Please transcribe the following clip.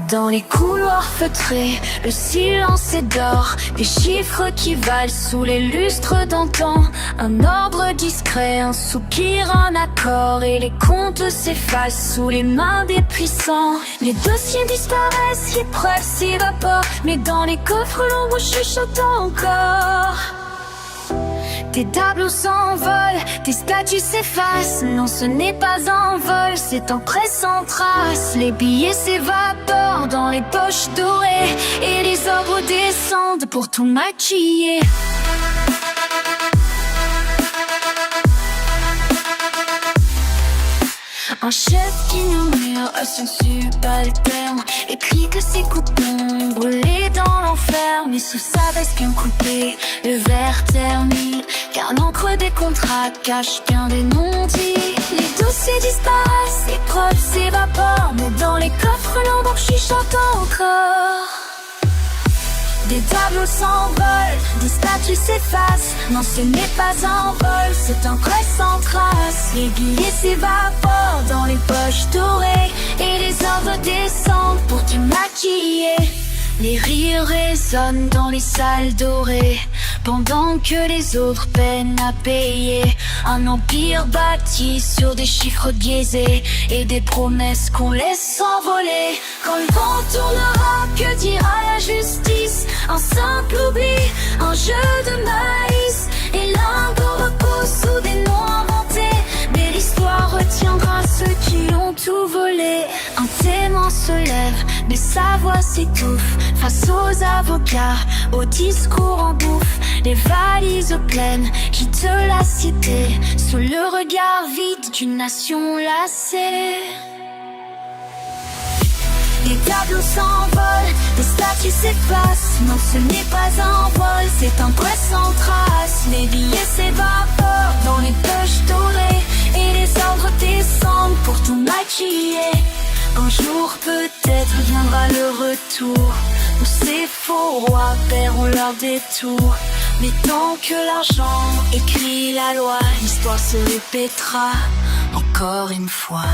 Dans les couloirs feutrés, le silence est d'or. Des chiffres qui valent sous les lustres d'antan. Un ordre discret, un soupir, un accord. Et les comptes s'effacent sous les mains des puissants. Les dossiers disparaissent, les preuves s'évaporent. Mais dans les coffres, l'ombre chuchote encore. Des tableaux s'envolent, des statues s'effacent. Non, ce n'est pas un vol, c'est ancré sans trace. Les billets s'évaporent dans les poches dorées. Et les ordres descendent pour tout maquiller. Un chef qui murmure à son subalterne, écrit que ses coupons brûlés dans l'enfer. Mais sous sa veste bien coupée, le verre termine, car l'encre des contrats cache bien des non-dits. Les dossiers disparaissent, les preuves s'évaporent. Mais dans les coffres, l'ombre chuchote encore. Des tableaux s'envolent, des statues s'effacent. Non, ce n'est pas un vol, c'est un prêt sans trace. Les billets s'évaporent dans les poches dorées. Et les ordres descendent pour te maquiller. Les rires résonnent dans les salles dorées, pendant que les autres peinent à payer. Un empire bâti sur des chiffres biaisés et des promesses qu'on laisse s'envoler. Quand le vent tournera, que dira la justice? Un simple oubli, un jeu de maïs. Et l'ingo repose sous des noms inventés. Mais l'histoire retiendra ceux qui ont tout volé. Un témoin se lève, mais sa voix s'étouffe face aux avocats, aux discours en bouffe. Les valises pleines quittent la cité sous le regard vide d'une nation lassée. Les tableaux s'envolent, les statues s'effacent. Non, ce n'est pas un vol, c'est un prêt sans trace. Les billets s'évaporent dans les poches dorées. Et les ordres descendent pour tout maquiller. Un jour peut-être viendra le retour, où ces faux rois paieront leur détour. Mais tant que l'argent écrit la loi, l'histoire se répétera encore une fois.